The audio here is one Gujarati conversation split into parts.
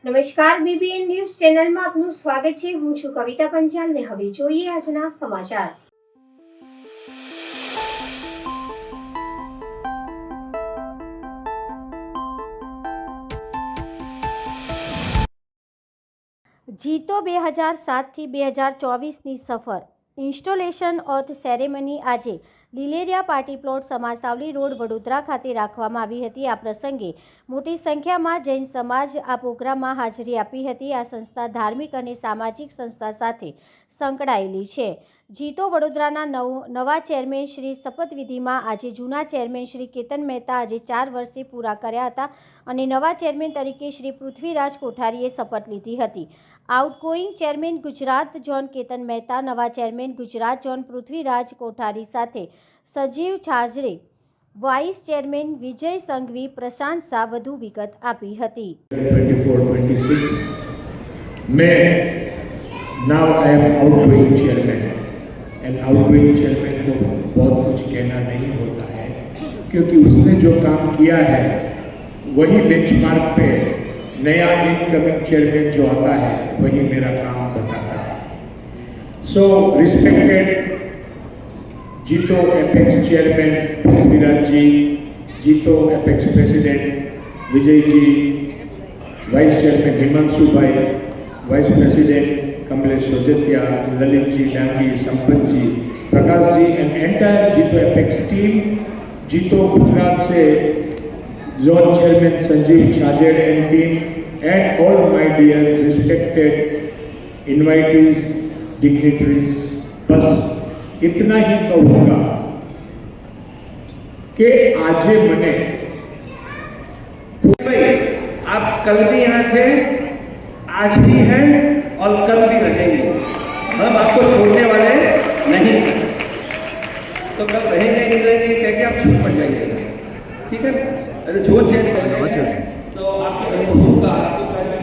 નમસ્કાર, બીબીએન ન્યૂઝ ચેનલમાં આપનું સ્વાગત છે। હું છું કવિતા પંચાલ ને હવે જોઈએ આજના સમાચાર। જીતો 2007 થી 2024ની સફર ઇન્સ્ટોલેશન ઓફ સેરેમની આજે લીલેરિયા પાર્ટી પ્લોટ સમાસાવલી રોડ વડોદરા ખાતે રાખવામાં આવી હતી। આ પ્રસંગે મોટી સંખ્યામાં જૈન સમાજ આ પ્રોગ્રામમાં હાજરી આપી હતી। આ સંસ્થા ધાર્મિક અને સામાજિક સંસ્થા સાથે સંકળાયેલી છે। જીતો વડોદરાના નવા ચેરમેન શ્રી શપથવિધિમાં આજે જૂના ચેરમેન શ્રી કેતન મહેતા આજે 4 વર્ષે પૂરા કર્યા હતા અને નવા ચેરમેન તરીકે શ્રી પૃથ્વીરાજ કોઠારીએ શપથ લીધી હતી। Outgoing chairman Gujarat zone Ketan Mehta, નવા ચેરમેન ગુજરાત ઝોન પૃથ્વીરાજ કોઠારી સાથે સજીવ છાજરે, વાઇસ ચેરમેન વિજય સંઘવી, પ્રશાંત શાહ વધુ વિગત આપી હતી। 24-26 में now I am outgoing chairman and outgoing chairman को बहुत कुछ कहना नहीं होता है क्योंकि उसने जो काम किया है वही बेंचमार्क पे नया इनकमिंग चेयरमैन जो आता है वही मेरा काम बताता है। So respected JITO apex chairman Prithviraj ji, JITO apex president Vijay ji, vice chairman Himanshu bhai, vice president Kamlesh Sojatia, Lalit ji, Dangi, Sampat ji, Prakash ji and entire JITO apex team, JITO Gujarat से zone chairman Sanjeev Chhajed and team and all my dear respected invitees, dignitaries, बस इतना ही कहूँगा कि आज मने आप कल भी यहाँ थे, आज भी हैं और कल भी रहेंगे। हम आपको छोड़ने वाले नहीं, तो कल रहेंगे नहीं रहेंगे कह के आप छूट पड़ जाइएगा, ठीक है? अरे जो चेंज तो आपके अनुभव का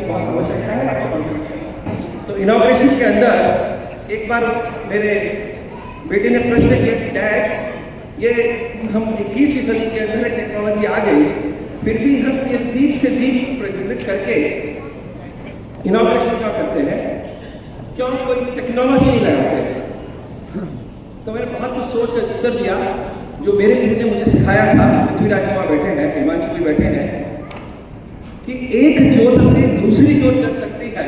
बहुत आवश्यकता है। तो इनॉग्रेशन के अंदर एक बार मेरे बेटे ने प्रश्न किया कि डैड, ये हम 21वीं सदी के अंदर टेक्नोलॉजी आ गई, फिर भी हम ये दीप से दीप प्रज्वलित करके इनॉग्रेशन क्या करते हैं, क्यों कोई टेक्नोलॉजी नहीं लगाते? तो मैंने बहुत कुछ सोच कर उत्तर दिया जो मेरे गुरु ने मुझे सिखाया था। पृथ्वीराज जी वहाँ बैठे हैं, हिमांशु जी बैठे हैं, कि एक ज्योत से दूसरी ज्योत जल सकती है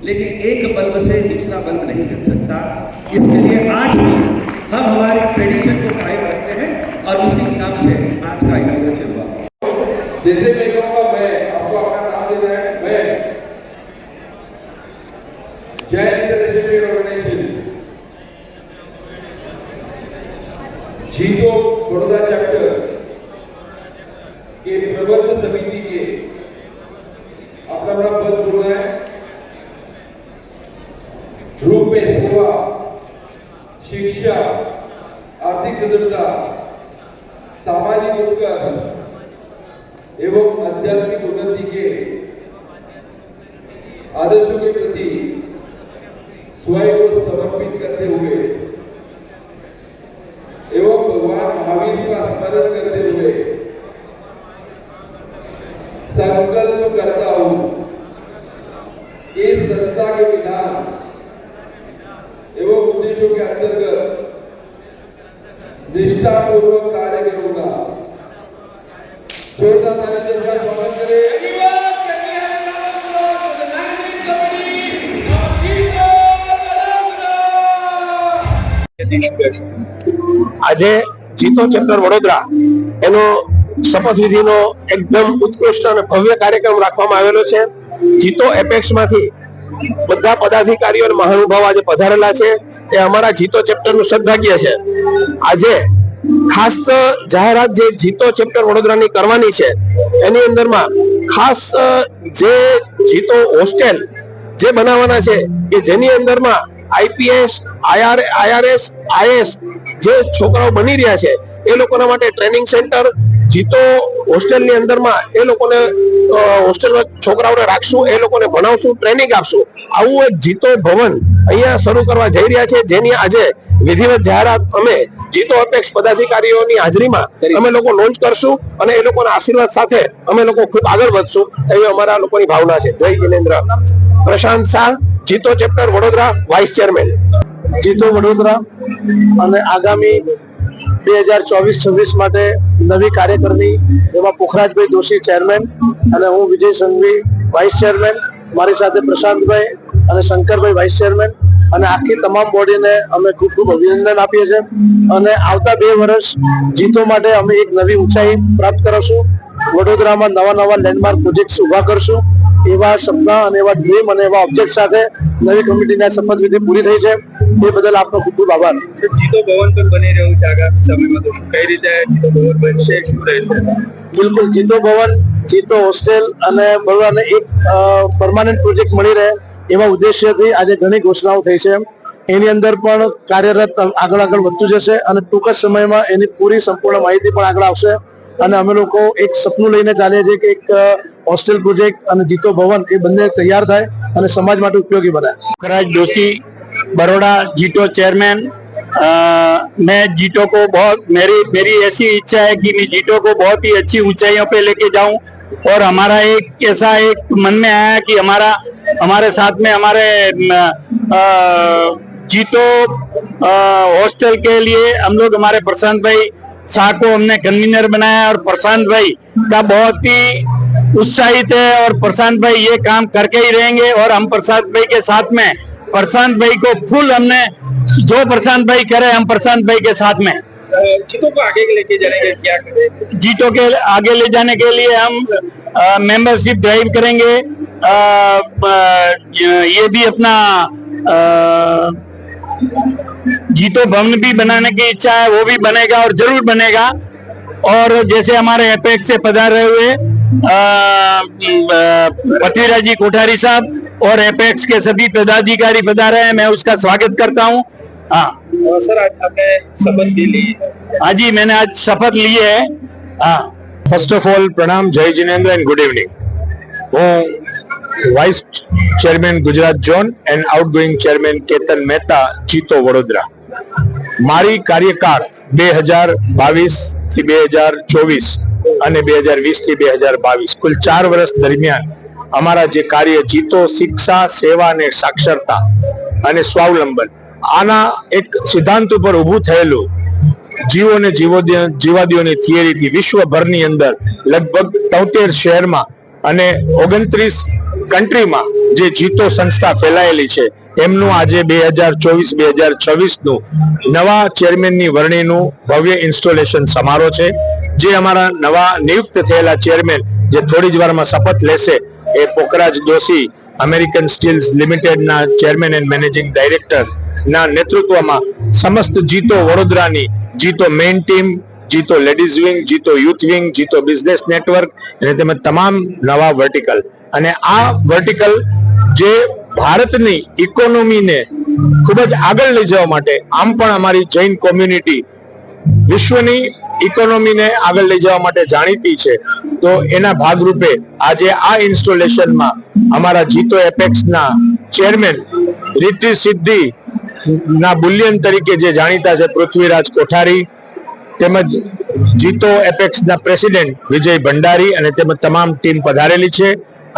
लेकिन एक बल्ब से दूसरा बल्ब नहीं जल सकता। इसके लिए आज भी हम हमारी ट्रेडिशन को कायम रखते हैं और उसी हिसाब से आज का इनॉग्रेशन हुआ। जैसे मैं कहूँगा, मैं आपको अपना नाम देना है, मैं जैन इंटरनेशनल ऑर्गेनाइजेशन जीतो बड़ौदा चैप्टर के प्रबंध समिति के अपना बड़ा पद बोलना है। रूप में सेवा, शिक्षा, आर्थिक सदृढ़ता, सामाजिक उत्कर्ष एवं आध्यात्मिक उन्नति के आदर्शों के प्रति स्वयं को समर्पित करते हुए एवं भगवान महावीर का स्मरण करते हुए संकल्प करता हूं कि इस संस्था के विधान एवं उद्देश्यों के अंतर्गत निष्ठापूर्वक कार्य करूंगा। जोरदार ताली से इसका स्वागत करें। આજે જીતો ચેપ્ટર વડોદરા એનો શપથવિધિનો એકદમ ઉત્કૃષ્ટ અને ભવ્ય કાર્યક્રમ રાખવામાં આવેલો છે। જીતો એપેક્સ માંથી બધા પદાધિકારીઓ અને મહાનુભાવો આજે પધારેલા છે। એ અમારા જીતો ચેપ્ટરનું સદભાગ્ય છે। આજે ખાસ જાહેરાત જે જીતો ચેપ્ટર વડોદરાની કરવાની છે એની અંદરમાં ખાસ જે જીતો હોસ્ટેલ જે બનાવવાના છે કે જેની અંદરમાં આઈપીએસ, આઈઆરએસ, આઈએસ જે છોકરાઓ બની રહ્યા છે એ લોકોના માટે ટ્રેનિંગ સેન્ટર જીતો હોસ્ટેલની અંદરમાં એ લોકોને હોસ્ટેલમાં છોકરાઓને રાખશું, એ લોકોને ભણાવશું, ટ્રેનિંગ આપશું। આવું એક જીતો ભવન અહીંયા શરૂ કરવા જઈ રહ્યા છે, જેની આજે વિધિવત જાહેરાત અમે જીતો એપેક્સ પદાધિકારીઓની હાજરીમાં અમે લોકો લોન્ચ કરશું અને એ લોકોના આશીર્વાદ સાથે અમે લોકો ખૂબ આગળ વધશું એવી અમારા લોકોની ભાવના છે. જય Jinendra. Prashant Shah, JITO chapter Vadodara, vice chairman. JITO Vadodara અને આગામી 2024-26 માટે નવી કાર્યકરની એમાં પુખરાજભાઈ દોશી ચેરમેન અને હું વિજય સંઘવી વાઇસ ચેરમેન, મારી સાથે પ્રશાંતભાઈ અને શંકરભાઈ વાઇસ ચેરમેન અને આખી તમામ બોડીને અમે ખૂબ ખૂબ અભિનંદન આપીએ છીએ અને આવતા 2 વર્ષ જીતો માટે અમે એક નવી ઊંચાઈ પ્રાપ્ત કરશું. વડોદરામાં નવા લેન્ડમાર્ક પ્રોજેક્ટ્સ ઉભા કરશું. એવા સપના અને એવા ડ્રીમ અને એવા ઓબ્જેક્ટ સાથે નવી કમિટીના શપથવિધિ પૂરી થઈ છે. એ બદલ આપનો ખૂબ ખૂબ આભાર. જીતો ભવન પણ બની રહ્યું છે આગામી સમયમાં, તો કઈ રીતે જીતો ભવન બનશે, શું રહેશે? બિલકુલ, જીતો ભવન, જીતો હોસ્ટેલ અને બધાને એક પરમાનન્ટ પ્રોજેક્ટ મળી રહે એવા ઉદ્દેશ્યથી આજે ઘણી ઘોષણાઓ થઈ છે. એની અંદર પણ કાર્યરત આગળ વધતું જશે અને ટૂંક જ સમયમાં એની પૂરી સંપૂર્ણ માહિતી પણ આગળ આવશે અને અમે લોકો એક સપનું લઈને ચાલીએ છીએ કે એક હોસ્ટેલ પ્રોજેક્ટ અને જીતો ભવન એ બંને તૈયાર થાય અને સમાજ માટે ઉપયોગી બને. पुखराज जोशी, बड़ौदा जीतो चेयरमैन. मैं जीतो को बहुत मेरी ऐसी इच्छा है कि मैं जीतो को बहुत ही अच्छी ऊंचाइयों पे लेके जाऊं और हमारा एक ऐसा एक मन में आया कि हमारे साथ में हमारे जीतो हॉस्टल के लिए हम लोग हमारे प्रशांत भाई शाह को हमने कन्वीनर बनाया और प्रशांत भाई का बहुत ही उत्साहित है और प्रशांत भाई ये काम करके ही रहेंगे और हम प्रशांत भाई के साथ में प्रशांत भाई को फुल हमने जो प्रशांत भाई करे हम प्रशांत भाई के साथ में जीतो को आगे लेके जाने के क्या करें? जीतो के आगे ले जाने के लिए हम मेंबरशिप ड्राइव करेंगे. ये भी अपना जीतो भवन भी बनाने की इच्छा है, वो भी बनेगा और जरूर बनेगा. और जैसे हमारे एपेक्स से पधारे हुए पृथ्वीराज जी कोठारी साहब और एपेक्स के सभी पदाधिकारी पधारे हैं, मैं उसका स्वागत करता हूँ. हाँ सर, आज आपने शपथ भी ली? हाँ जी, मैंने आज शपथ ली है. हाँ. ફર્સ્ટ ઓફ ઓલ પ્રણામ, જય જિનેન્દ્ર એન્ડ ગુડ ઇવનિંગ. હું vice chairman Gujarat zone and outgoing chairman Ketan Mehta, JITO Vadodara. મારી કાર્યકાળ 2022 થી 2024 અને 2020 થી 2022 કુલ 4 વર્ષ દરમિયાન અમારા જે કાર્ય જીતો શિક્ષા, સેવા અને સાક્ષરતા અને સ્વાવલંબન આના એક સિદ્ધાંત ઉપર ઊભું થયેલું જીવો ને જીવાદીઓની થિયરીથી વિશ્વભરની અંદર લગભગ 73 શહેરમાં અને 29 કન્ટ્રીમાં જે જીતો સંસ્થા ફેલાયેલી છે એમનું આજે 2024-2026 નું નવા ચેરમેનની વરણીનું ભવ્ય ઇન્સ્ટોલેશન સમારોહ છે. જે અમારા નવા નિયુક્ત થયેલા ચેરમેન જે થોડી જ વારમાં શપથ લેશે એ પુખરાજ દોશી, અમેરિકન સ્ટીલ્સ લિમિટેડના ચેરમેન એન્ડ મેનેજિંગ ડાયરેક્ટર ના નેતૃત્વમાં સમસ્ત જીતો વડોદરાની JITO main team, JITO ladies wing, JITO youth wing, JITO business network અને તેમજ તમામ નવા વર્ટિકલ અને આ વર્ટિકલ જે ભારતની ઇકોનોમીને ખૂબ જ આગળ લઈ જવા માટે આમ પણ અમારી જૈન કોમ્યુનિટી વિશ્વની ઇકોનોમીને આગળ લઈ જવા માટે જાણીતી છે. તો એના ભાગરૂપે આજે આ ઇન્સ્ટોલેશનમાં અમારા જીતો એપેક્સના ચેરમેન રીતિ સિદ્ધિ ના બુલિયન તરીકે જે જાણીતા છે પૃથ્વીરાજ કોઠારી, તેમજ જીતો એપેક્સ ના પ્રેસિડેન્ટ વિજય ભંડારી અને તેમજ તમામ ટીમ પધારેલી છે.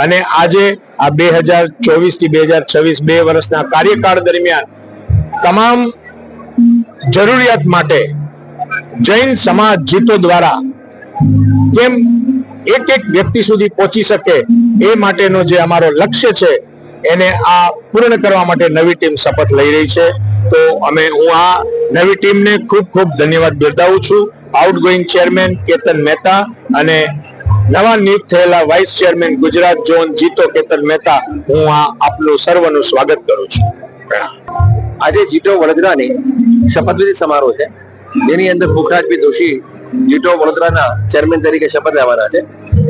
અને આજે આ 2024 થી 2026 2 વર્ષના કાર્યકાળ દરમિયાન તમામ જરૂરિયાત માટે જૈન સમાજ જીતો દ્વારા કેમ એક વ્યક્તિ સુધી પહોંચી શકે એ માટેનો જે અમારો લક્ષ્ય છે એને આ પૂર્ણ કરવા માટે નવી ટીમ શપથ લઈ રહી છે. તો હું આ નવી ટીમને ખૂબ ખૂબ ધન્યવાદ બિરદાવું છું. આઉટગોઈંગ ચેરમેન કેતન મહેતા અને નવા નિયુક્ત થયેલા vice chairman Gujarat zone JITO Ketan Mehta, હું આ આપનું સર્વનું સ્વાગત કરું છું. આજે જીતો વડોદરાની શપથવિધિ સમારોહ છે, જેની અંદર પુખરાજભાઈ દોશી જીતો વડોદરાના ચેરમેન તરીકે શપથ લેવાના છે.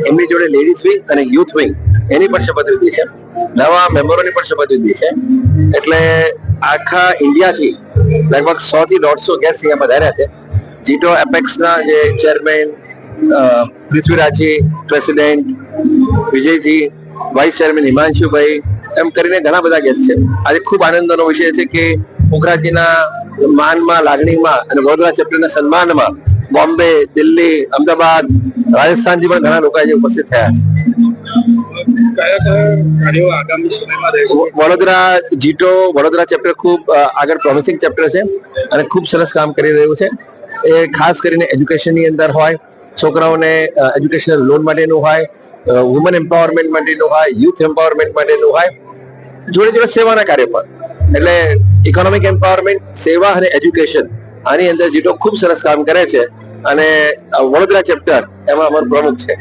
એમની જોડે લેડીઝ વિંગ અને યુથ વિંગ એની પણ શપથવિધિ છે, નવા મેમ્બરોની પણ શપથવિધિ છે. એટલે આખા ઇન્ડિયાથી લગભગ 100 થી 150 ગેસ્ટ અહીંયા પધાર્યા છે. જીતો એપેક્સના જે chairman પૃથ્વીરાજજી, president Vijayji, vice chairman હિમાંશુભાઈ, એમ કરીને ઘણા બધા ગેસ્ટ છે. આજે ખૂબ આનંદનો વિષય છે કે પોખરાજીના માનમાં લાગણીમાં અને વડોદરા ચેપ્ટરના સન્માનમાં બોમ્બે, દિલ્હી, અમદાવાદ, રાજસ્થાનથી પણ ઘણા લોકો આજે ઉપસ્થિત થયા છે. કયા કયા કાર્યો આગામી સમયમાં રહેશે? વડોદરા જીટો વડોદરા ચેપ્ટર ખૂબ આગળ પ્રોમિસિંગ ચેપ્ટર છે અને ખૂબ સરસ કામ કરી રહ્યું છે. એ ખાસ કરીને એજ્યુકેશનની અંદર હોય, છોકરાઓને એજ્યુકેશનલ લોન માટેનું હોય, વુમન એમ્પાવરમેન્ટ માટેનું હોય, યુથ એમ્પાવરમેન્ટ માટેનું હોય, જોડે જોડે સેવાના કાર્ય પણ. એટલે ઇકોનોમિક એમ્પાવરમેન્ટ, સેવા અને એજ્યુકેશન, આની અંદર જીટો ખૂબ સરસ કામ કરે છે અને વડોદરા ચેપ્ટર એમાં અમારું પ્રમુખ છે.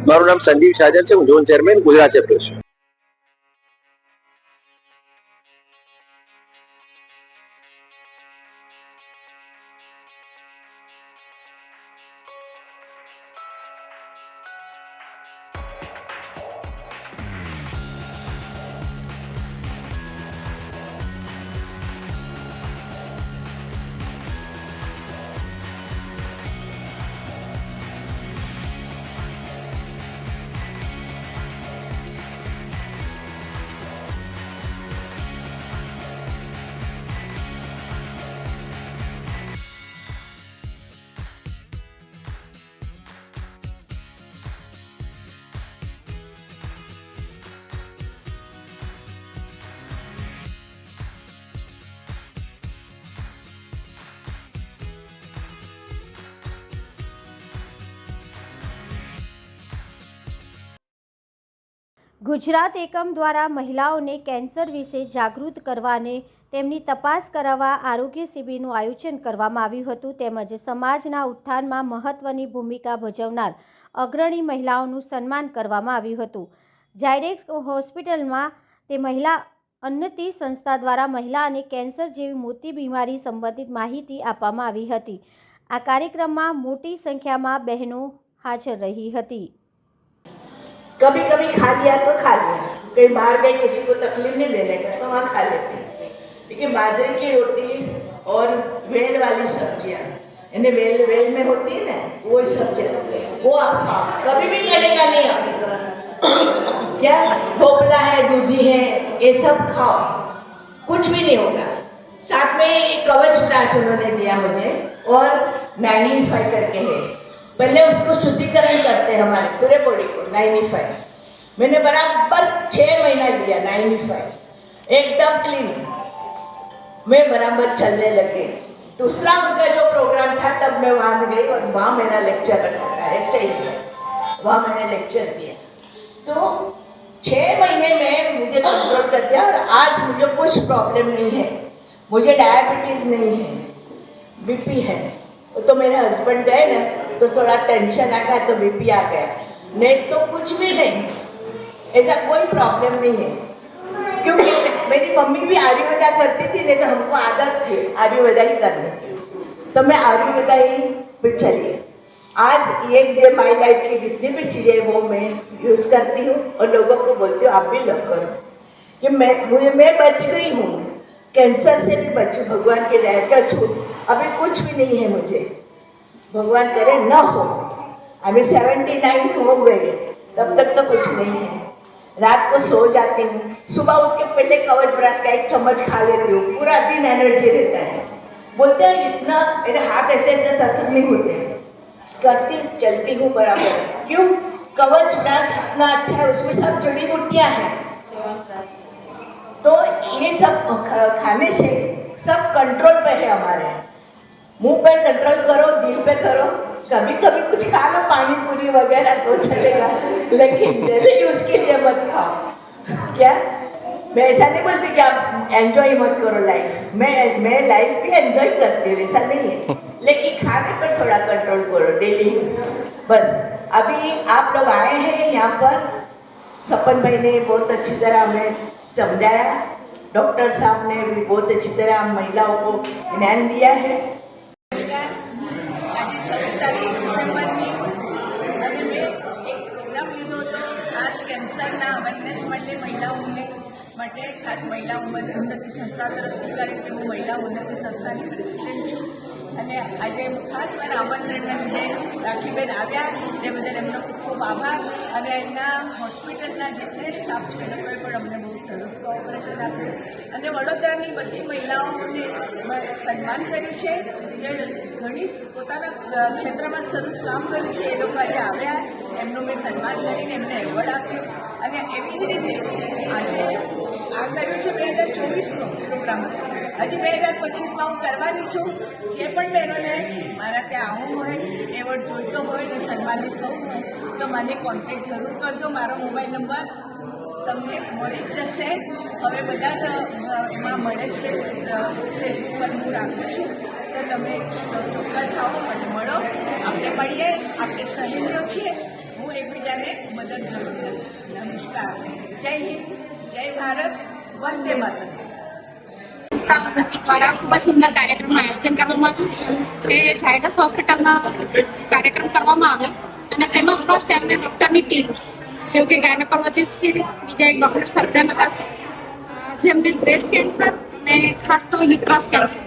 મારું નામ સંજીવ શાજર છે, હું ઝોન ચેરમેન ગુજરાત ચેપ્ટર છું. ગુજરાત એકમ દ્વારા મહિલાઓને કેન્સર વિશે જાગૃત કરવા અને તેમની તપાસ કરાવવા આરોગ્ય શિબિરનું આયોજન કરવામાં આવ્યું હતું. તેમજ સમાજના ઉત્થાનમાં મહત્વની ભૂમિકા ભજવનાર અગ્રણી મહિલાઓનું સન્માન કરવામાં આવ્યું હતું. ઝાયડેક્સ હોસ્પિટલમાં તે મહિલા ઉન્નતિ સંસ્થા દ્વારા મહિલા અને કેન્સર જેવી મોટી બીમારી સંબંધિત માહિતી આપવામાં આવી હતી. આ કાર્યક્રમમાં મોટી સંખ્યામાં બહેનો हाजिर रही હતી. कभी कभी खा लिया तो खा लिया, कहीं बाहर गए किसी को तकलीफ नहीं देने का तो वहाँ खा लेते हैं. लेकिन बाजरे की रोटी और वेल वाली सब्जियाँ, यानी वेल में होती है ना वो सब्जियाँ, वो आप खाओ, कभी भी गलेगा नहीं आपको. क्या भोपला है, दूधी है, ये सब खाओ, कुछ भी नहीं होगा. साथ में कवच प्राश उन्होंने दिया मुझे और मैग्नीफाई करके है. पहले उसको शुद्धिकरण करते हैं हमारे पूरे बॉडी को. 95 मैंने बराबर 6 महीना लिया. 95 एकदम क्लीन, मैं बराबर चलने लगे. दूसरा उनका जो प्रोग्राम था तब मैं वहाँ गई और वहाँ मेरा लेक्चर रखा था. ऐसे ही वहाँ मैंने लेक्चर दिया. तो 6 महीने में मुझे कंट्रोल कर दिया और आज मुझे कुछ प्रॉब्लम नहीं है. मुझे डायबिटीज़ नहीं है, बीपी है. तो मेरे हस्बैंड गए ना तो थोड़ा टेंशन आ गया तो बीपी आ गया, नहीं तो कुछ भी नहीं, ऐसा कोई प्रॉब्लम नहीं है. क्योंकि मेरी मम्मी भी आयुर्वेदा करती थी, नहीं तो हमको आदत थी आयुर्वेदा ही करने की, तो मैं आयुर्वेदा ही पे चली. आज ये डे माई लाइफ की जितनी भी चीज़ें वो मैं यूज़ करती हूँ और लोगों को बोलती हूँ आप भी लो करो. कि मैं बच गई हूँ, कैंसर से भी बची भगवान के दया का छूट. अभी कुछ भी नहीं है मुझे, भगवान करे न हो. अभी 79 हो गए, तब तक तो कुछ नहीं है. रात को सो जाती हूँ, सुबह उठ के पहले कवच ब्रश का 1 चम्मच खा लेती हूँ, पूरा दिन एनर्जी रहता है. बोलते हैं इतना मेरे हाथ ऐसे ऐसे थर नहीं होते, करती चलती हूँ बराबर. क्यों? कवच ब्रश इतना अच्छा है, उसमें सब जड़ी बूटियाँ हैं. तो ये सब खाने से सब कंट्रोल पे है हमारे. मुंह पे कंट्रोल करो, दिल पे करो. कभी कभी कुछ खा लो पानी पूरी वगैरह तो चलेगा, लेकिन डेली उसके लिए मत खाओ. क्या मैं ऐसा नहीं बोलती कि आप एंजॉय मत करो लाइफ, मैं लाइफ भी एंजॉय करती हूँ, ऐसा नहीं है, लेकिन खाने पर थोड़ा कंट्रोल करो डेली यूज. बस अभी आप लोग आए हैं यहाँ पर, सपन भाई ने बहुत अच्छी तरह हमें समझाया, डॉक्टर साहब ने भी बहुत अच्छी तरह महिलाओं को ज्ञान दिया है. ખાસ કેન્સરના અવેરનેસ માટે મહિલાઓને માટે ખાસ મહિલા ઉન્નતિ સંસ્થા તરફથી, કારણ કે હું મહિલા ઉન્નતિ સંસ્થાની પ્રેસિડેન્ટ છું. અને આજે ખાસ મારા આમંત્રણના લીધે રાખીબેન આવ્યા તે બદલ એમનો ખૂબ ખૂબ આભાર. અને અહીંના હોસ્પિટલના જેટલે સ્ટાફ છે એ લોકોએ પણ અમને બહુ સરસ કોઓપરેશન આપ્યું અને વડોદરાની બધી મહિલાઓને સન્માન કર્યું છે જે ઘણી પોતાના ક્ષેત્રમાં સરસ કામ કર્યું છે. એ લોકો આજે આવ્યા, એમનું મેં સન્માન કરીને એમને એવોર્ડ આપ્યું. અને એવી જ રીતે આજે આ કર્યું છે 2024નો પ્રોગ્રામ. હજી 2025માં હું કરવાની છું. જે પણ બહેનોને મારા ત્યાં આવવું હોય, એવોર્ડ જોઈતો હોય ને સન્માનિત થવું હોય તો મને કોન્ટેક્ટ જરૂર કરજો. મારો મોબાઈલ નંબર તમને મળી જ જશે. હવે બધા જ એમાં મળે છે, ફેસબુક પર હું રાખું છું. તો તમે ચોક્કસ આવો અને મળો, આપણે મળીએ. આપણે સહેલીઓ છીએ, હું એકબીજાને મદદ જરૂર કરીશ. નમસ્કાર, જય હિન્દ, જય ભારત, વંદે માતરમ. સંસ્થા દ્વારા ખૂબ જ સુંદર કાર્યક્રમનું આયોજન કરવામાં આવ્યું છે. જે ઝાયડસ હોસ્પિટલમાં કાર્યક્રમ કરવામાં આવ્યો અને તેમાં ખાસ તેમને ડૉક્ટરની ટીમ જેવું કે ગાયનેકોલોજીસ્ટ છે, બીજા એક ડૉક્ટર સર્જન હતા જેમને બ્રેસ્ટ કેન્સર અને ખાસ તો યુટ્રસ કેન્સર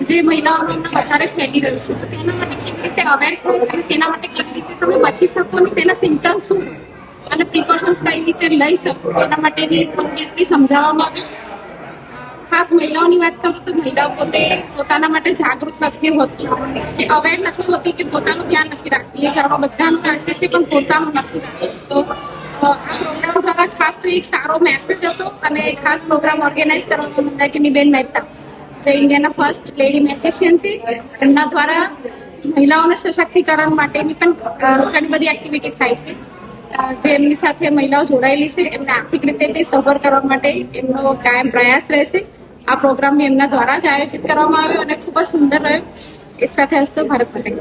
જે મહિલાઓને વધારે ફેલી રહ્યું છે, તો તેના માટે કેવી રીતે અવેર થવું અને તેના માટે કેવી રીતે તમે બચી શકો અને તેના સિમ્પટમ્સ શું અને પ્રિકોશન્સ કઈ રીતે લઈ શકો એના માટેની કોન્ટેક્ટની સમજાવવામાં ખાસ મહિલાઓની વાત કરું તો મહિલાઓ પોતે પોતાના માટે જાગૃત નથી હોતી કે અવેર નથી હોતી કે પોતાનું ધ્યાન નથી રાખતી. એ ઘરમાં બધાનું રાખે છે પણ પોતાનું નથી રાખતું. તો આ પ્રોગ્રામ દ્વારા ખાસ તો એક સારો મેસેજ હતો અને ખાસ પ્રોગ્રામ ઓર્ગેનાઇઝ કરવામાં મંદાકિનીબેન મહેતા જે ઇન્ડિયાના ફર્સ્ટ લેડી મેજિશિયન છે, એમના દ્વારા મહિલાઓના સશક્તિકરણ માટેની પણ ઘણી બધી એક્ટિવિટી થાય છે. જે એમની સાથે મહિલાઓ જોડાયેલી છે એમને આર્થિક રીતે બી સભર કરવા માટે એમનો કાયમ પ્રયાસ રહે છે. આ પ્રોગ્રામ બી એમના દ્વારા જ આયોજિત કરવામાં આવ્યો અને ખૂબ જ સુંદર રહ્યો. એ સાથે હસ્તો ભારત પટેલ.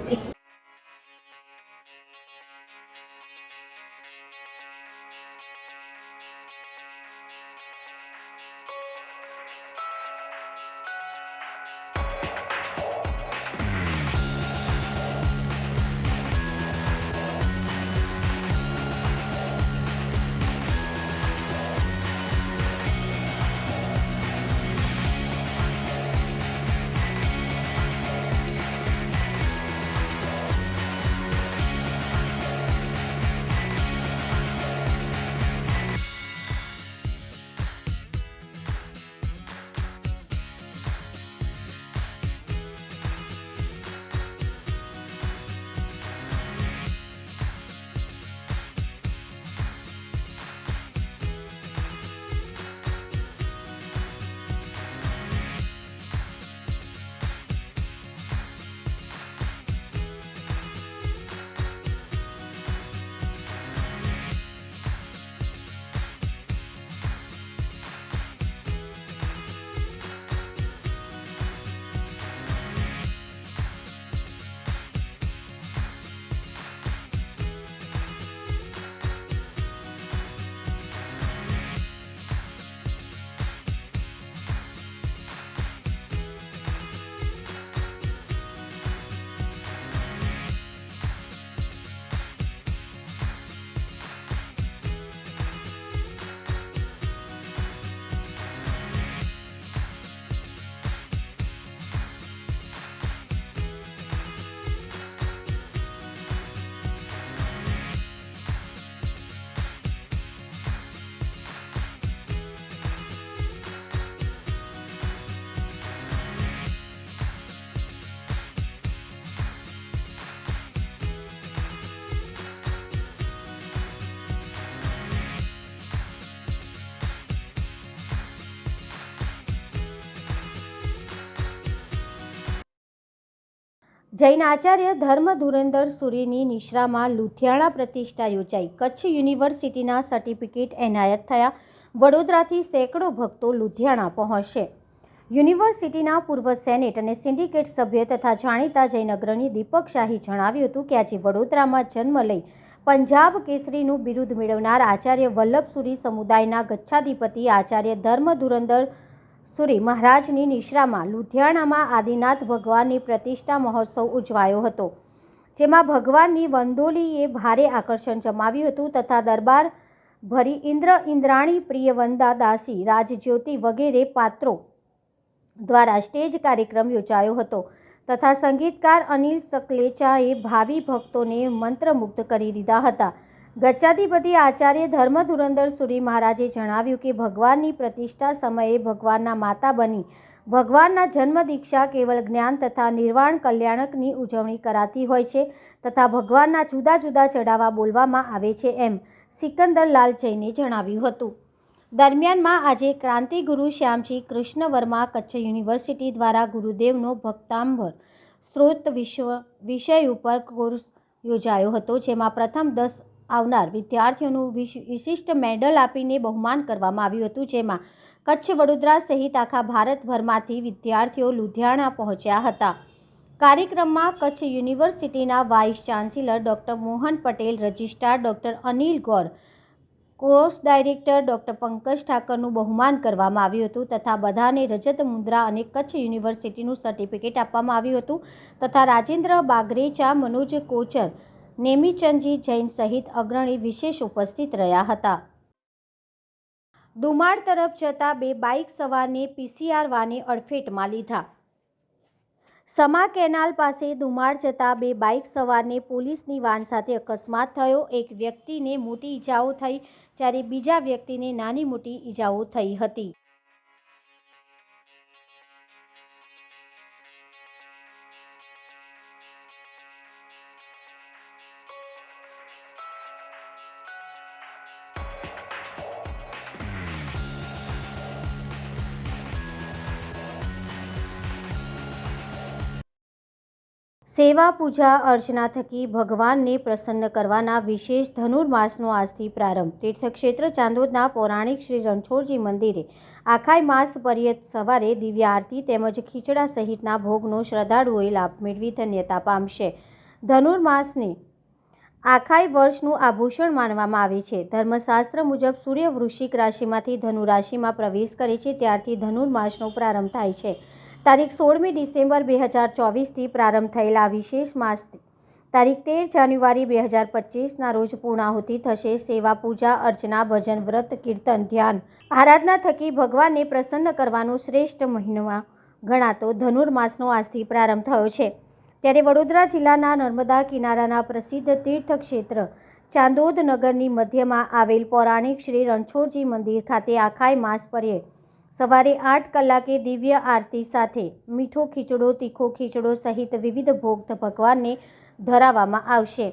જૈન આચાર્ય ધર્મ ધુરંધર સુરીની નિશ્રામાં લુધિયાણા પ્રતિષ્ઠા યોજાઈ. કચ્છ યુનિવર્સિટીના સર્ટિફિકેટ એનાયત થયા. વડોદરાથી સેંકડો ભક્તો લુધિયાણા પહોંચશે. યુનિવર્સિટીના પૂર્વ સેનેટ અને સિન્ડિકેટ સભ્ય તથા જાણીતા જૈન અગ્રણી દીપક શાહી જણાવ્યું હતું કે આજે વડોદરામાં જન્મ લઈ પંજાબ કેસરીનું બિરુદ મેળવનાર આચાર્ય વલ્લભ સુરી સમુદાયના ગચ્છાધિપતિ આચાર્ય ધર્મ ધુરંધર સુરી મહારાજની નિશ્રામાં લુધિયાણામાં આદિનાથ ભગવાનની પ્રતિષ્ઠા મહોત્સવ ઉજવાયો હતો, જેમાં ભગવાનની વંદોલીએ ભારે આકર્ષણ જમાવ્યું હતું તથા દરબાર ભરી ઇન્દ્રાણી પ્રિયવંદા દાસી રાજજ્યોતિ વગેરે પાત્રો દ્વારા સ્ટેજ કાર્યક્રમ યોજાયો હતો. તથા સંગીતકાર અનિલ સકલેચાએ ભાવિ ભક્તોને મંત્રમુગ્ધ કરી દીધા હતા. ગચ્છાધિપતિ આચાર્ય ધર્મધુરંદર સુરી મહારાજે જણાવ્યું કે ભગવાનની પ્રતિષ્ઠા સમયે ભગવાનના માતા બની ભગવાનના જન્મ દીક્ષા કેવળ જ્ઞાન તથા નિર્વાણ કલ્યાણકની ઉજવણી કરાતી હોય છે તથા ભગવાનના જુદા જુદા ચડાવા બોલવામાં આવે છે એમ સિકંદરલાલ જૈને જણાવ્યું હતું. દરમિયાનમાં આજે ક્રાંતિગુરુ શ્યામજી કૃષ્ણ વર્મા કચ્છ યુનિવર્સિટી દ્વારા ગુરુદેવનો ભક્તાંબર સ્ત્રોત વિષય ઉપર કોર્સ યોજાયો હતો, જેમાં પ્રથમ 10 આવનાર વિદ્યાર્થીઓનું વિશિષ્ટ મેડલ આપીને બહુમાન કરવામાં આવ્યું હતું, જેમાં કચ્છ, વડોદરા સહિત આખા ભારતભરમાંથી વિદ્યાર્થીઓ લુધિયાણા પહોંચ્યા હતા. કાર્યક્રમમાં કચ્છ યુનિવર્સિટીના vice chancellor doctor Mohan Patel, registrar doctor Anil Gaur, course director doctor Pankaj ઠાકરનું બહુમાન કરવામાં આવ્યું હતું તથા બધાને રજત મુદ્રા અને કચ્છ યુનિવર્સિટીનું સર્ટિફિકેટ આપવામાં આવ્યું હતું તથા રાજેન્દ્ર બાગરેચા, મનોજ કોચર, નેમીચંદજી જૈન સહિત અગ્રણી વિશેષ ઉપસ્થિત રહ્યા હતા. દુમાળ તરફ જતા 2 બાઇક સવારને PCR વાને અડફેટમાં લીધા. સમા કેનાલ પાસે દુમાળ જતા 2 બાઇક સવારને પોલીસની વાન સાથે અકસ્માત થયો. એક વ્યક્તિને મોટી ઈજાઓ થઈ જ્યારે બીજા વ્યક્તિને નાની મોટી ઈજાઓ થઈ હતી. સેવા પૂજા અર્ચના થકી ભગવાનને પ્રસન્ન કરવાના વિશેષ ધનુર્માસનો આજથી પ્રારંભ. તીર્થક્ષેત્ર ચાંદોદના પૌરાણિક શ્રી રણછોડજી મંદિરે આખાય માસ પર્યંત સવારે દિવ્ય આરતી તેમજ ખીચડા સહિતના ભોગનો શ્રદ્ધાળુઓએ લાભ મેળવી ધન્યતા પામશે. ધનુર્માસને આખાય વર્ષનું આભૂષણ માનવામાં આવે છે. ધર્મશાસ્ત્ર મુજબ સૂર્ય વૃશ્ચિક રાશિમાંથી ધનુ રાશિમાં પ્રવેશ કરે છે ત્યારથી ધનુર્માસનો પ્રારંભ થાય છે. તારીખ 16મી ડિસેમ્બર 2024થી પ્રારંભ થયેલા વિશેષ માસ તારીખ 13 જાન્યુઆરી 2025ના રોજ પૂર્ણાહુતિ થશે. સેવા પૂજા અર્ચના, ભજન, વ્રત, કીર્તન, ધ્યાન, આરાધના થકી ભગવાનને પ્રસન્ન કરવાનો શ્રેષ્ઠ મહિનો ગણાતો ધનુર્માસનો આજથી પ્રારંભ થયો છે. ત્યારે વડોદરા જિલ્લાના નર્મદા કિનારાના પ્રસિદ્ધ તીર્થક્ષેત્ર ચાંદોદ નગરની મધ્યમાં આવેલ પૌરાણિક શ્રી રણછોડજી મંદિર ખાતે આખાય માસ પર્યે સવારે 8 કલાકે દિવ્ય આરતી સાથે મીઠો ખીચડો, તીખો ખીચડો સહિત વિવિધ ભોગ ભગવાનને ધરાવવામાં આવશે,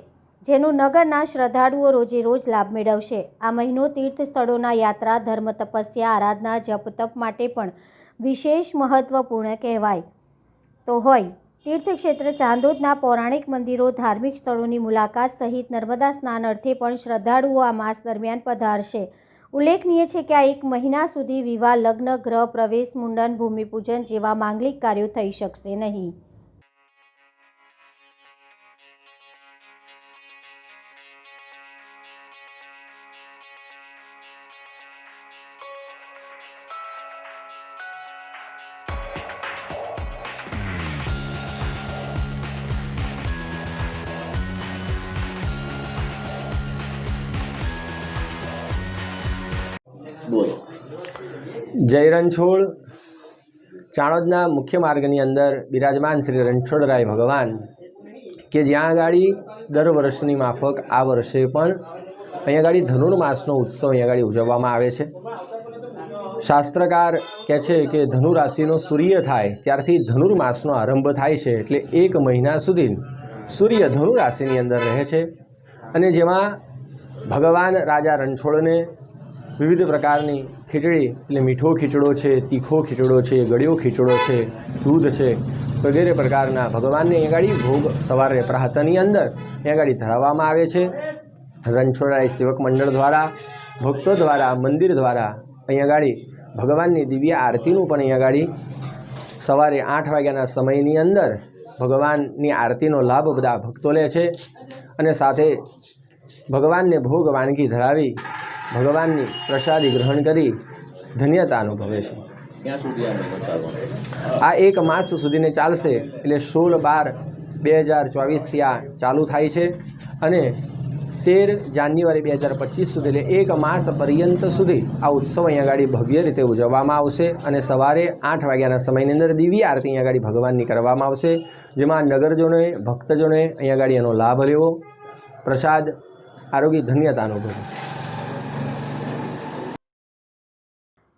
જેનું નગરના શ્રદ્ધાળુઓ રોજે રોજ લાભ મેળવશે. આ મહિનો તીર્થ સ્થળોના યાત્રા, ધર્મ, તપસ્યા, આરાધના, જપ, તપ માટે પણ વિશેષ મહત્વપૂર્ણ કહેવાય તો હોય. તીર્થક્ષેત્ર ચાંદોદના પૌરાણિક મંદિરો, ધાર્મિક સ્થળોની મુલાકાત સહિત નર્મદા સ્નાન અર્થે પણ શ્રદ્ધાળુઓ આ માસ દરમિયાન પધારશે. ઉલ્લેખનીય છે કે આ 1 મહિના સુધી વિવાહ, લગ્ન, ગ્રહ પ્રવેશ, મુંડન, ભૂમિપૂજન જેવા માંગલિક કાર્યો થઈ શકશે નહીં. જય રણછોડ. ચાણોદના મુખ્ય માર્ગની અંદર બિરાજમાન શ્રી રણછોડરાય ભગવાન કે જ્યાં આગળ દર વર્ષની માફક આ વર્ષે પણ અહીંયા આગળ ધનુર્માસનો ઉત્સવ અહીંયા આગળ ઉજવવામાં આવે છે. શાસ્ત્રકાર કહે છે કે ધનુ રાશિનો સૂર્ય થાય ત્યારથી ધનુર્માસનો આરંભ થાય છે, એટલે 1 મહિના સુધી સૂર્ય ધનુ રાશિની અંદર રહે છે અને જેમાં ભગવાન રાજા રણછોડને વિવિધ પ્રકારની ખીચડી એટલે મીઠો ખીચડો છે, તીખો ખીચડો છે, ગળ્યો ખીચડો છે, દૂધ છે વગેરે પ્રકારના ભગવાનને અહીંયા આગળ ભોગ સવારે પ્રાતઃની અંદર અહીંયા આગળ ધરાવવામાં આવે છે. રણછોડરાય સેવક મંડળ દ્વારા, ભક્તો દ્વારા, મંદિર દ્વારા અહીંયા આગળ ભગવાનની દિવ્ય આરતીનું પણ અહીંયા આગળ સવારે 8 વાગ્યાના સમયની અંદર ભગવાનની આરતીનો લાભ બધા ભક્તો લે છે અને સાથે ભગવાનને ભોગ વાનગી ધરાવી ભગવાનની પ્રસાદી ગ્રહણ કરી ધન્યતા અનુભવે છે. આ 1 માસ સુધીને ચાલશે, એટલે 16/12/2024થી આ ચાલુ થાય છે અને 13 જાન્યુઆરી 2025 સુધી એટલે 1 માસ પર્યંત સુધી આ ઉત્સવ અહીંયા આગળ ભવ્ય રીતે ઉજવવામાં આવશે અને સવારે 8 વાગ્યાના સમયની અંદર દિવ્ય આરતી અહીંયા આગળ ભગવાનની કરવામાં આવશે, જેમાં નગરજનોએ ભક્તજનોએ અહીંયા આગળ એનો લાભ લેવો, પ્રસાદ આરોગ્ય ધન્યતા અનુભવો.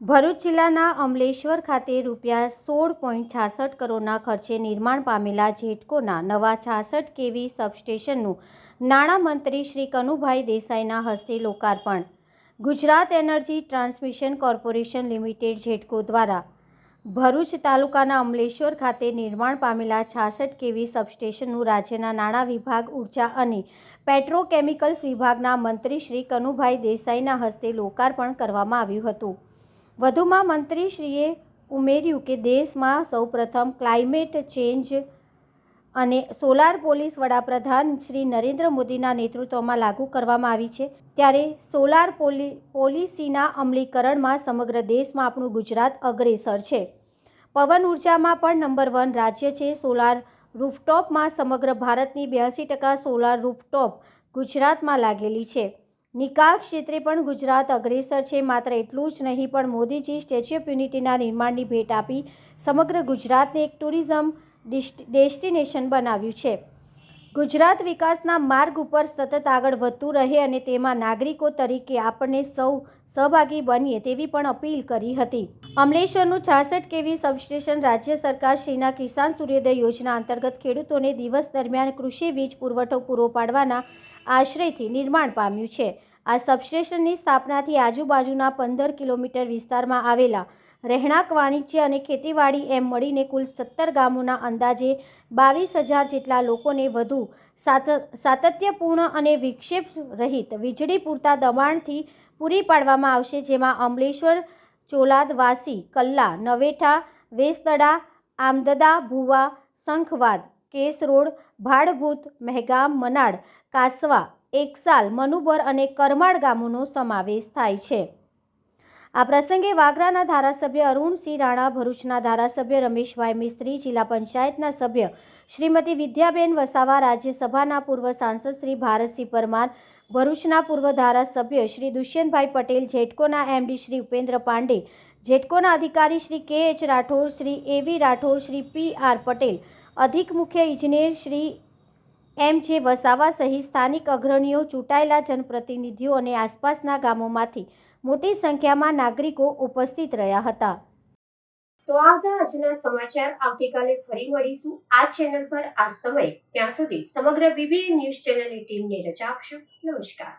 ભરૂચ જિલ્લાના અમલેશ્વર ખાતે રૂપિયા 16.66 કરોડના ખર્ચે નિર્માણ પામેલા જેટકોના નવા 66 કેવી સબસ્ટેશનનું નાણામંત્રી શ્રી કનુભાઈ દેસાઈના હસ્તે લોકાર્પણ. Gujarat energy transmission corporation limited GETCO દ્વારા ભરૂચ તાલુકાના અમલેશ્વર ખાતે નિર્માણ પામેલા 66 કેવી સબસ્ટેશનનું રાજ્યના નાણાં વિભાગ, ઉર્જા અને પેટ્રોકેમિકલ્સ વિભાગના મંત્રી શ્રી કનુભાઈ દેસાઈના હસ્તે લોકાર્પણ કરવામાં આવ્યું હતું. વધુમાં મંત્રીશ્રીએ ઉમેર્યું કે દેશમાં સૌપ્રથમ ક્લાઇમેટ ચેન્જ અને સોલાર પોલિસ વડાપ્રધાન શ્રી નરેન્દ્ર મોદીના નેતૃત્વમાં લાગુ કરવામાં આવી છે, ત્યારે સોલાર પોલિસીના અમલીકરણમાં સમગ્ર દેશમાં આપણું ગુજરાત અગ્રેસર છે. પવન ઉર્જામાં પણ નંબર 1 રાજ્ય છે. સોલાર રૂફટોપમાં સમગ્ર ભારતની 82% સોલાર રૂફટોપ ગુજરાતમાં લાગેલી છે. નિકાસ ક્ષેત્રે પણ ગુજરાત અગ્રેસર છે. માત્ર એટલું જ નહીં, પણ મોદીજી સ્ટેચ્યુ ઓફ યુનિટીના નિર્માણની ભેટ આપી સમગ્ર ગુજરાતને એક ટુરિઝમ ડેસ્ટિનેશન બનાવ્યું છે. ગુજરાત વિકાસના માર્ગ ઉપર સતત આગળ વધતું રહે અને તેમાં નાગરિકો તરીકે આપણે સૌ સહભાગી બનીએ તેવી પણ અપીલ કરી હતી. અમલેશ્વરનું 66 કેવી સબસ્ટેશન રાજ્ય સરકાર શ્રીના કિસાન સૂર્યોદય યોજના અંતર્ગત ખેડૂતોને દિવસ દરમિયાન કૃષિ વીજ પુરવઠો પૂરો પાડવાના આશ્રયથી નિર્માણ પામ્યું છે. આ સબસ્ટેશનની સ્થાપનાથી આજુબાજુના 15 કિલોમીટર વિસ્તારમાં આવેલા રહેણાંક, વાણિજ્ય અને ખેતીવાડી એમ મળીને કુલ 17 ગામોના અંદાજે 22,000 જેટલા લોકોને વધુ સાતત્યપૂર્ણ અને વિક્ષેપ રહિત વીજળી પૂરતા દબાણથી પૂરી પાડવામાં આવશે, જેમાં અમલેશ્વર, ચોલાદ, વાસી, કલ્લા, નવેઠા, વેસદડા, આમદદા, ભુવા, શંખવાદ, કેસ રોડ, ભાડભૂત, મહેગામ, મનાડ, કાસવા, એકસાલ, મનુબર અને કરમાળ ગામોનો સમાવેશ થાય છે. આ પ્રસંગે વાગરાના ધારાસભ્ય અરુણસિંહ રાણા, ભરૂચના ધારાસભ્ય રમેશભાઈ મિસ્ત્રી, જિલ્લા પંચાયતના સભ્ય શ્રીમતી વિદ્યાબેન વસાવા, રાજ્યસભાના પૂર્વ સાંસદ શ્રી ભારતસિંહ પરમાર, ભરૂચના પૂર્વ ધારાસભ્ય શ્રી દુષ્યંતભાઈ પટેલ, જેટકોના એમડી શ્રી ઉપેન્દ્ર પાંડે, જેટકોના અધિકારી શ્રી કે.એચ. રાઠોડ, શ્રી એ.વી. રાઠોડ, શ્રી પી.આર. પટેલ, અધિક મુખ્ય ઇજનેર શ્રી એમ.જે. વસાવા સહિત સ્થાનિક અગ્રણીઓ, ચૂંટાયેલા જનપ્રતિનિધિઓ અને આસપાસના ગામોમાંથી મોટી સંખ્યામાં નાગરિકો ઉપસ્થિત રહ્યા હતા. તો આ હતા આજના સમાચાર. આવતીકાલે ફરી મળીશું આ ચેનલ પર આ સમય. ત્યાં સુધી સમગ્ર BBN ન્યૂઝ ચેનલની ટીમને રજા આપશો. નમસ્કાર.